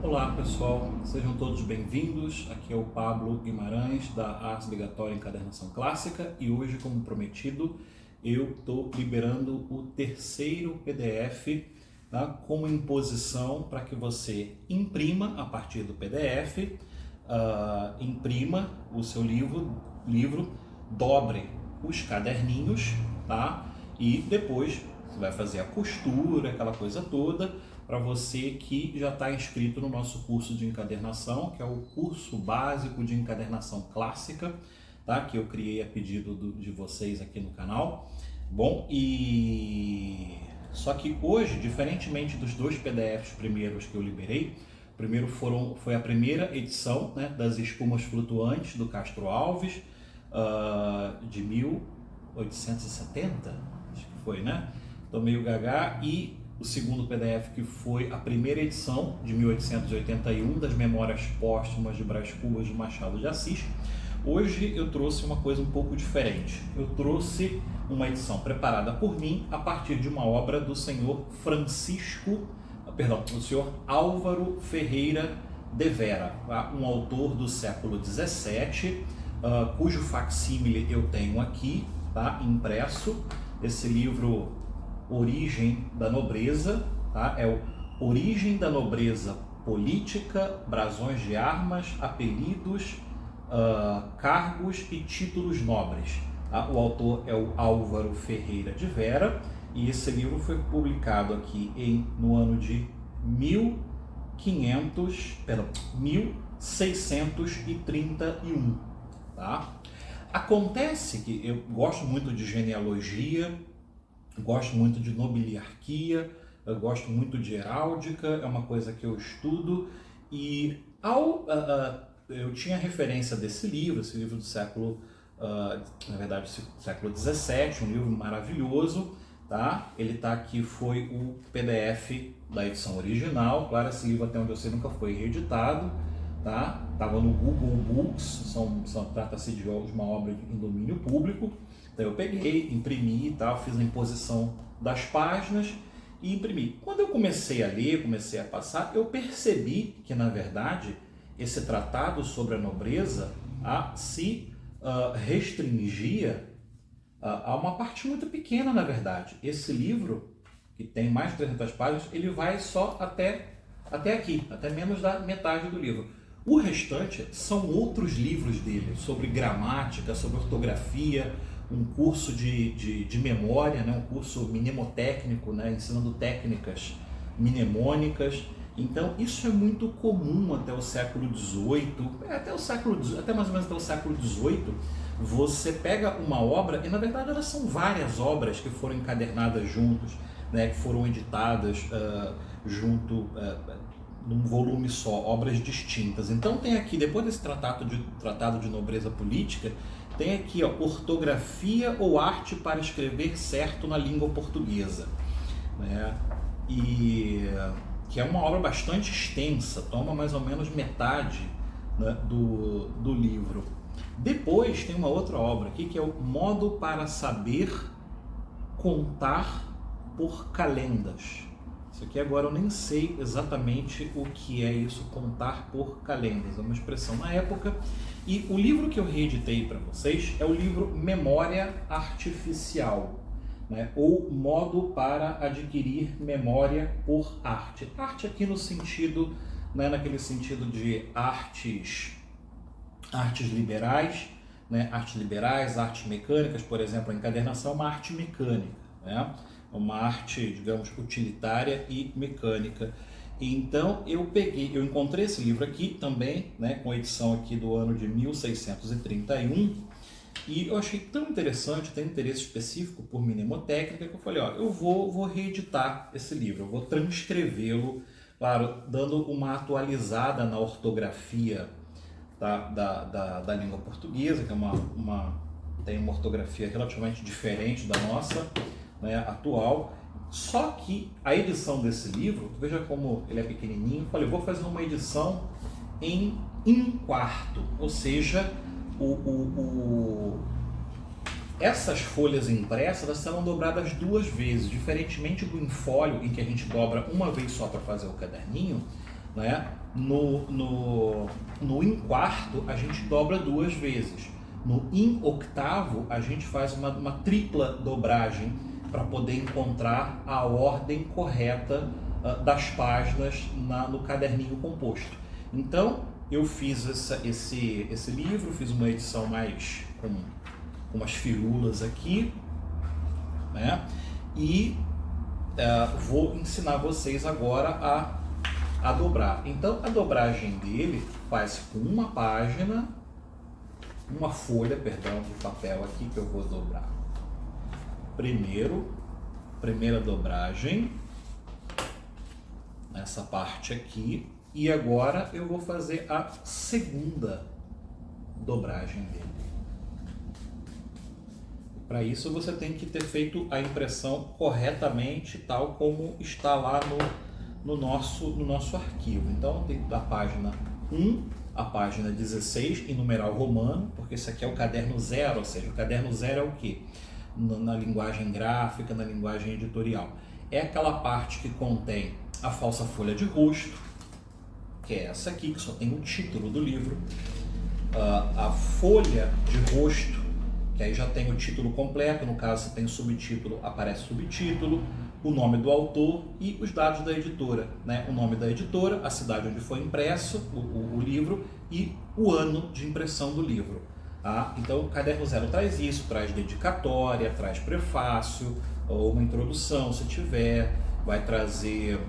Olá pessoal, sejam todos bem-vindos. Aqui é o Pablo Guimarães da Artes Ligatória Encadernação Clássica e hoje, como prometido, eu estou liberando o terceiro PDF, tá, como imposição para que você imprima a partir do PDF, imprima o seu livro, dobre os caderninhos, tá? E depois você vai fazer a costura, aquela coisa toda, para você que já está inscrito no nosso curso de encadernação, que é o curso básico de encadernação clássica, tá? Que eu criei a pedido de vocês aqui no canal. Bom, e só que hoje, diferentemente dos dois PDFs primeiros que eu liberei, primeiro foi a primeira edição, né, das Espumas Flutuantes do Castro Alves, de 1870, acho que foi, né? Tô meio gaga. E o segundo PDF, que foi a primeira edição de 1881 das Memórias Póstumas de Brás Cubas de Machado de Assis. Hoje eu trouxe uma coisa um pouco diferente. Eu trouxe uma edição preparada por mim a partir de uma obra do senhor do senhor Álvaro Ferreira de Vera, tá? Um autor do século XVII, cujo facsímile eu tenho aqui, tá, impresso. Esse livro, Origem da Nobreza, tá? É o Origem da Nobreza Política, Brasões de Armas, Apelidos, Cargos e Títulos Nobres. Tá? O autor é o Álvaro Ferreira de Vera e esse livro foi publicado aqui no ano de 1631. Tá? Acontece que eu gosto muito de genealogia, gosto muito de nobiliarquia, eu gosto muito de heráldica, é uma coisa que eu estudo, e eu tinha referência desse livro, esse livro do século, na verdade, século XVII, um livro maravilhoso, tá? Ele tá aqui, foi o PDF da edição original, claro, esse livro, até onde eu sei, nunca foi reeditado, tá? Tava no Google Books, trata-se de uma obra em domínio público. Então eu peguei, imprimi e tal, fiz a imposição das páginas e imprimi. Quando eu comecei a ler, comecei a passar, eu percebi que, na verdade, esse tratado sobre a nobreza se restringia a uma parte muito pequena, na verdade. Esse livro, que tem mais de 300 páginas, ele vai só até aqui, até menos da metade do livro. O restante são outros livros dele, sobre gramática, sobre ortografia, um curso de memória, né? Um curso mnemotécnico, né? Ensinando técnicas mnemônicas. Então isso é muito comum até o século XVIII, até mais ou menos até o século XVIII. Você pega uma obra, e na verdade elas são várias obras que foram encadernadas juntos, né? Que foram editadas num volume só, obras distintas. Então tem aqui, depois desse tratado de nobreza política, tem aqui, ó, ortografia ou arte para escrever certo na língua portuguesa, né? E que é uma obra bastante extensa, toma mais ou menos metade, né, do livro. Depois tem uma outra obra aqui que é o Modo para Saber Contar por Calendas. Isso aqui agora eu nem sei exatamente o que é isso, contar por calendas, é uma expressão na época. E o livro que eu reeditei para vocês é o livro Memória Artificial, né? Ou Modo para Adquirir Memória por Arte. Arte aqui no sentido, né, naquele sentido de artes liberais, né? Artes liberais, artes mecânicas, por exemplo, a encadernação é uma arte mecânica, né? Uma arte, digamos, utilitária e mecânica. Então eu encontrei esse livro aqui também, né, com a edição aqui do ano de 1631, e eu achei tão interessante, tem interesse específico por mnemotécnica, que eu falei, ó, eu vou reeditar esse livro, eu vou transcrevê-lo, claro, dando uma atualizada na ortografia da língua portuguesa, que é tem uma ortografia relativamente diferente da nossa, né, atual. Só que a edição desse livro, veja como ele é pequenininho, eu falei, vou fazer uma edição em 1/4, ou seja, essas folhas impressas serão dobradas 2 vezes, diferentemente do infólio, em que a gente dobra uma vez só para fazer o caderninho, né? No em quarto a gente dobra 2 vezes. No em octavo a gente faz uma tripla dobragem para poder encontrar a ordem correta das páginas no caderninho composto. Então eu fiz esse livro, fiz uma edição mais com umas firulas aqui, né? E vou ensinar vocês agora a dobrar. Então a dobragem dele faz com uma folha, perdão, de papel aqui que eu vou dobrar. Primeira dobragem, nessa parte aqui, e agora eu vou fazer a segunda dobragem dele. Para isso você tem que ter feito a impressão corretamente, tal como está lá no nosso arquivo. Então tem da página 1 a página 16 em numeral romano, porque esse aqui é o caderno 0, ou seja, o caderno 0 é o quê? Na linguagem gráfica, na linguagem editorial. É aquela parte que contém a falsa folha de rosto, que é essa aqui, que só tem o título do livro, a folha de rosto, que aí já tem o título completo, no caso se tem subtítulo, aparece subtítulo, o nome do autor e os dados da editora, né? O nome da editora, a cidade onde foi impresso o livro e o ano de impressão do livro. Tá? Então o Caderno Zero traz isso, traz dedicatória, traz prefácio, ou uma introdução se tiver, vai trazer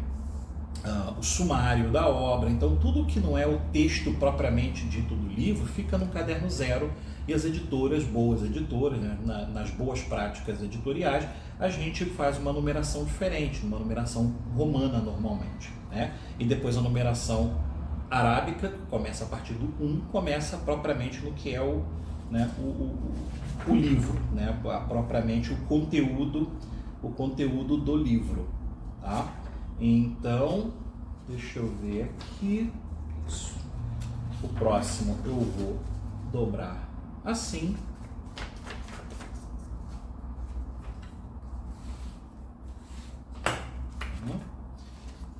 o sumário da obra. Então tudo que não é o texto propriamente dito do livro fica no Caderno Zero, e as editoras, boas editoras, né, nas boas práticas editoriais, a gente faz uma numeração diferente, uma numeração romana normalmente, né? E depois a numeração arábica, que começa a partir do 1, começa propriamente no que é o livro, né? Propriamente o conteúdo do livro, tá? Então, deixa eu ver aqui. Isso. O próximo eu vou dobrar assim.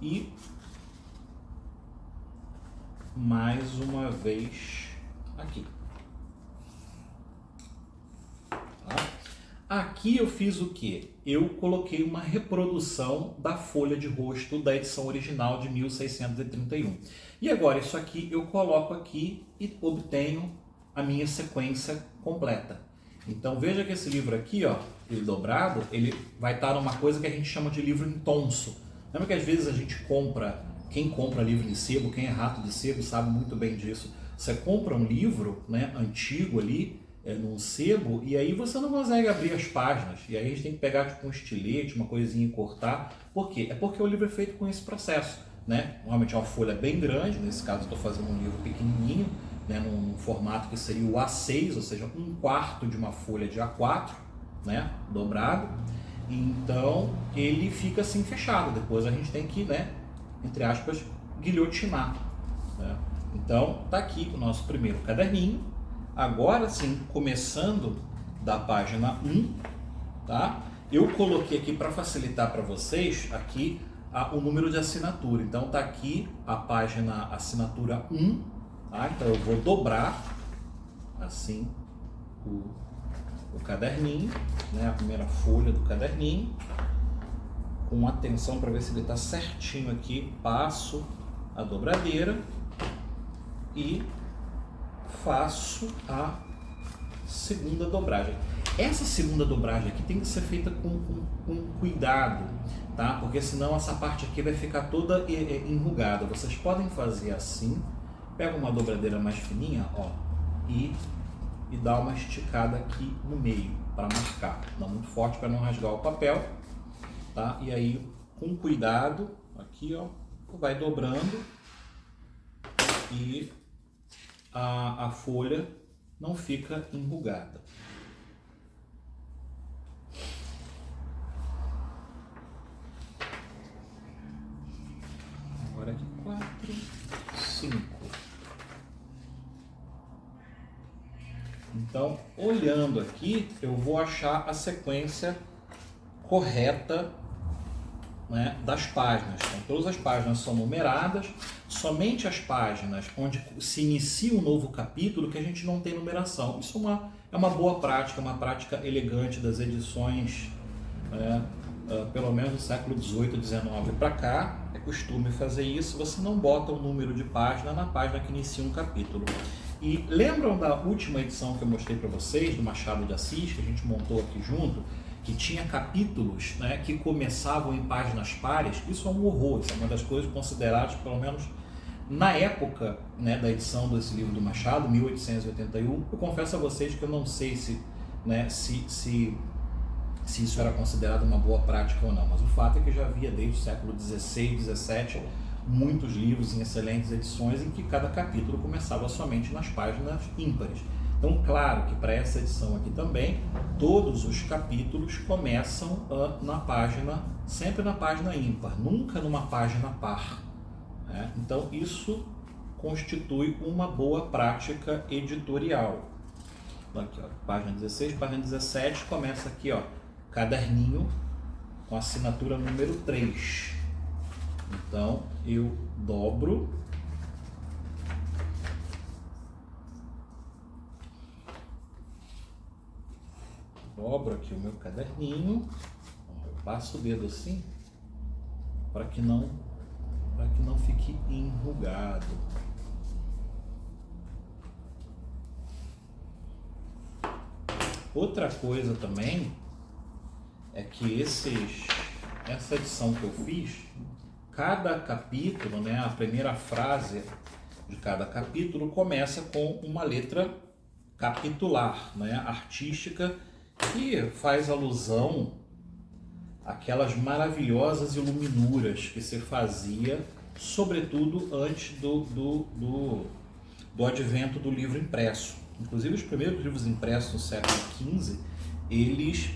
E mais uma vez aqui. Tá? Aqui eu fiz o que? Eu coloquei uma reprodução da folha de rosto da edição original de 1631. E agora isso aqui eu coloco aqui e obtenho a minha sequência completa. Então veja que esse livro aqui, ó, ele dobrado, ele vai estar numa coisa que a gente chama de livro intonso. Lembra que às vezes a gente compra, quem compra livro em sebo, quem é rato de sebo sabe muito bem disso. Você compra um livro, né, antigo ali, num sebo, e aí você não consegue abrir as páginas. E aí a gente tem que pegar tipo um estilete, uma coisinha e cortar. Por quê? É porque o livro é feito com esse processo, né? Normalmente é uma folha bem grande, nesse caso eu estou fazendo um livro pequenininho, né, num formato que seria o A6, ou seja, 1/4 de uma folha de A4, né, dobrado. Então ele fica assim fechado. Depois a gente tem que, né, entre aspas, guilhotinar, né? Então tá aqui o nosso primeiro caderninho. Agora sim, começando da página 1, tá? Eu coloquei aqui para facilitar para vocês aqui o número de assinatura. Então tá aqui a página assinatura 1, tá? Então eu vou dobrar assim o caderninho, né? A primeira folha do caderninho, com atenção para ver se ele está certinho aqui. Passo a dobradeira e faço a segunda dobragem. Essa segunda dobragem aqui tem que ser feita com cuidado, tá? Porque senão essa parte aqui vai ficar toda enrugada. Vocês podem fazer assim, pega uma dobradeira mais fininha, ó, e dá uma esticada aqui no meio para marcar, não muito forte para não rasgar o papel, tá? E aí com cuidado aqui, ó, vai dobrando e a folha não fica enrugada. Agora aqui 4, 5. Então, olhando aqui, eu vou achar a sequência correta, né, das páginas. Então, todas as páginas são numeradas, somente as páginas onde se inicia um novo capítulo que a gente não tem numeração. Isso é uma boa prática, uma prática elegante das edições, né, pelo menos do século XVIII, XIX para cá. É costume fazer isso, você não bota o número de página na página que inicia um capítulo. E lembram da última edição que eu mostrei para vocês, do Machado de Assis, que a gente montou aqui junto, que tinha capítulos, né, que começavam em páginas pares? Isso é um horror, isso é uma das coisas consideradas, pelo menos na época, né, da edição desse livro do Machado, 1881. Eu confesso a vocês que eu não sei se isso era considerado uma boa prática ou não, mas o fato é que já havia desde o século XVI, XVII, muitos livros em excelentes edições em que cada capítulo começava somente nas páginas ímpares. Então, claro que para essa edição aqui também, todos os capítulos começam sempre na página ímpar, nunca numa página par, né? Então, isso constitui uma boa prática editorial. Aqui, ó, página 16, página 17, começa aqui, ó, caderninho com assinatura número 3. Então, eu dobro aqui o meu caderninho, eu passo o dedo assim para que não fique enrugado. Outra coisa também é que essa edição que eu fiz, cada capítulo, né, a primeira frase de cada capítulo começa com uma letra capitular, né, artística, que faz alusão àquelas maravilhosas iluminuras que se fazia, sobretudo antes do advento do livro impresso. Inclusive, os primeiros livros impressos no século XV, eles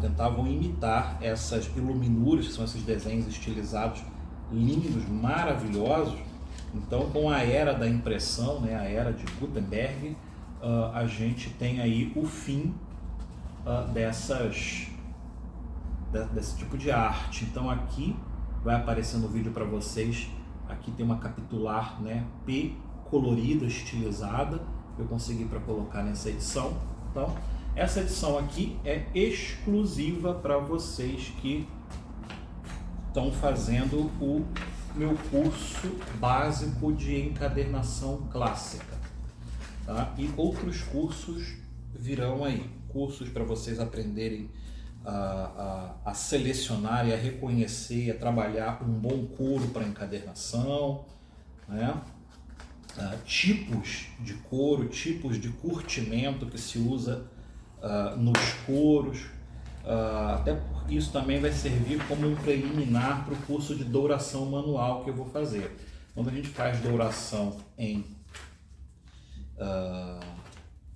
tentavam imitar essas iluminuras, que são esses desenhos estilizados, lindos, maravilhosos. Então, com a era da impressão, né, a era de Gutenberg, a gente tem aí o fim desse tipo de arte. Então, aqui vai aparecer no vídeo para vocês, aqui tem uma capitular, né, P colorida, estilizada, eu consegui para colocar nessa edição. Então, essa edição aqui é exclusiva para vocês que estão fazendo o meu curso básico de encadernação clássica, tá? E outros cursos virão aí, cursos para vocês aprenderem a selecionar e a reconhecer, a trabalhar um bom couro para encadernação, né? Tipos de couro, tipos de curtimento que se usa nos couros, até porque isso também vai servir como um preliminar para o curso de douração manual que eu vou fazer. Quando a gente faz douração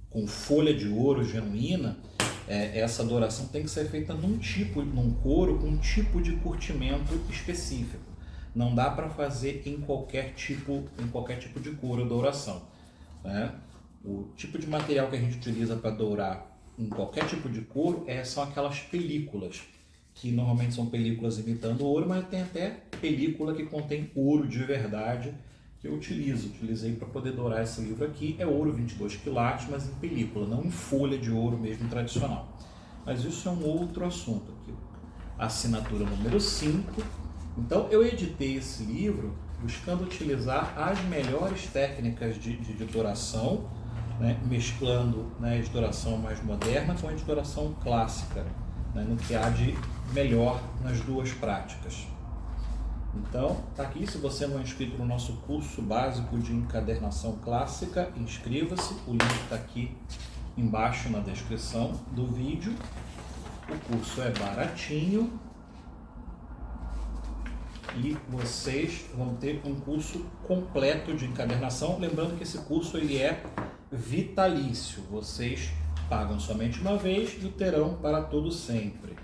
com folha de ouro genuína, essa douração tem que ser feita num couro com um tipo de curtimento específico. Não dá para fazer em qualquer tipo de couro a douração, né? O tipo de material que a gente utiliza para dourar em qualquer tipo de couro são aquelas películas, que normalmente são películas imitando ouro, mas tem até película que contém ouro de verdade, que eu utilizei para poder dourar esse livro aqui. É ouro 22 quilates, mas em película, não em folha de ouro mesmo tradicional. Mas isso é um outro assunto aqui. Assinatura número 5. Então, eu editei esse livro buscando utilizar as melhores técnicas de editoração, né, mesclando, né, a editoração mais moderna com a editoração clássica, né, no que há de melhor nas duas práticas. Então, tá aqui. Se você não é inscrito no nosso curso básico de encadernação clássica, inscreva-se. O link está aqui embaixo na descrição do vídeo. O curso é baratinho e vocês vão ter um curso completo de encadernação. Lembrando que esse curso ele é vitalício. Vocês pagam somente uma vez e o terão para todo sempre.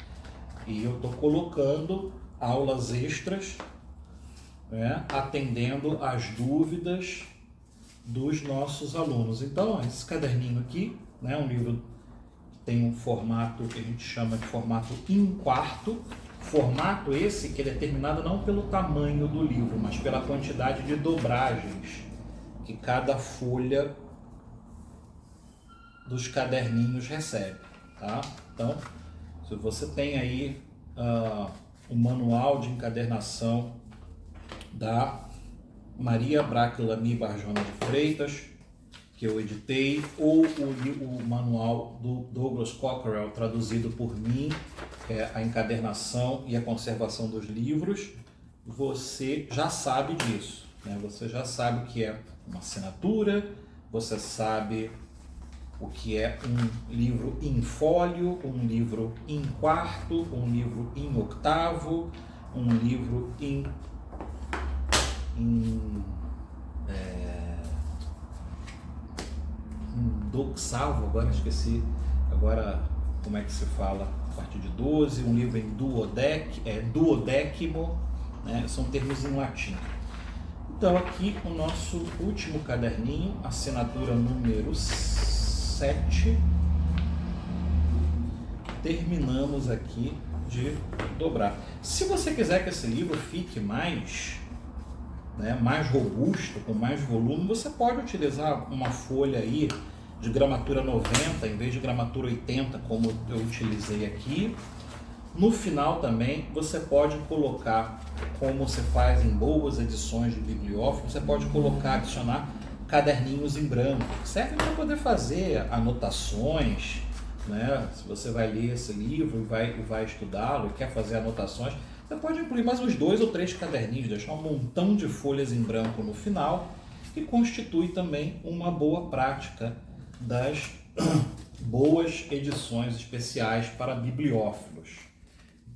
E eu estou colocando aulas extras, né, atendendo às dúvidas dos nossos alunos. Então, esse caderninho aqui, né, um livro que tem um formato que a gente chama de formato em quarto, Formato esse que é determinado não pelo tamanho do livro, mas pela quantidade de dobragens que cada folha dos caderninhos recebe, tá? Então, se você tem aí o manual de encadernação da Maria Braque Lamy Barjona de Freitas, que eu editei, ou o manual do Douglas Cockerell, traduzido por mim, a encadernação e a conservação dos livros, você já sabe disso, né? Você já sabe o que é uma assinatura, você sabe o que é um livro em fólio, um livro em quarto, um livro em octavo, um livro em doxavo, agora esqueci como é que se fala a partir de 12, um livro em duodécimo, né? São termos em latim. Então aqui o nosso último caderninho, assinatura número 7. Terminamos aqui de dobrar. Se você quiser que esse livro fique mais robusto, com mais volume, você pode utilizar uma folha aí de gramatura 90 em vez de gramatura 80, como eu utilizei aqui. No final também você pode colocar, como se faz em boas edições de bibliófilo, você pode adicionar caderninhos em branco, que servem para poder fazer anotações, né? Se você vai ler esse livro e vai estudá-lo e quer fazer anotações, você pode incluir mais uns 2 ou 3 caderninhos, deixar um montão de folhas em branco no final, que constitui também uma boa prática das boas edições especiais para bibliófilos.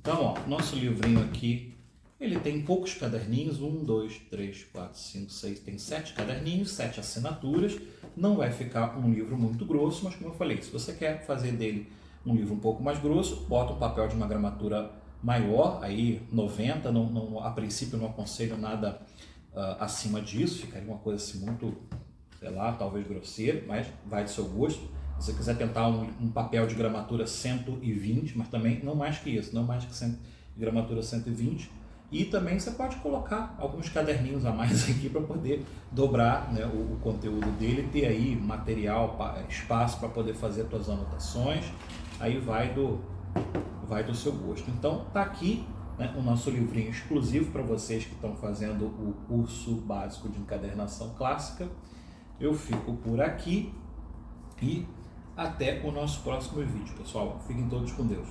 Então, nosso livrinho aqui, ele tem poucos caderninhos, 1, 2, 3, 4, 5, 6, tem 7 caderninhos, 7 assinaturas, não vai ficar um livro muito grosso, mas como eu falei, se você quer fazer dele um livro um pouco mais grosso, bota um papel de uma gramatura maior, aí 90, a princípio não aconselho nada acima disso, ficaria uma coisa assim muito, sei lá, talvez grosseiro, mas vai do seu gosto. Se você quiser tentar um papel de gramatura 120, mas também não mais que isso, não mais que gramatura 120, e também você pode colocar alguns caderninhos a mais aqui para poder dobrar, né, o conteúdo dele, ter aí material, espaço para poder fazer suas anotações, aí vai do seu gosto. Então tá aqui, né, o nosso livrinho exclusivo para vocês que estão fazendo o curso básico de encadernação clássica. Eu fico por aqui e até o nosso próximo vídeo, pessoal. Fiquem todos com Deus.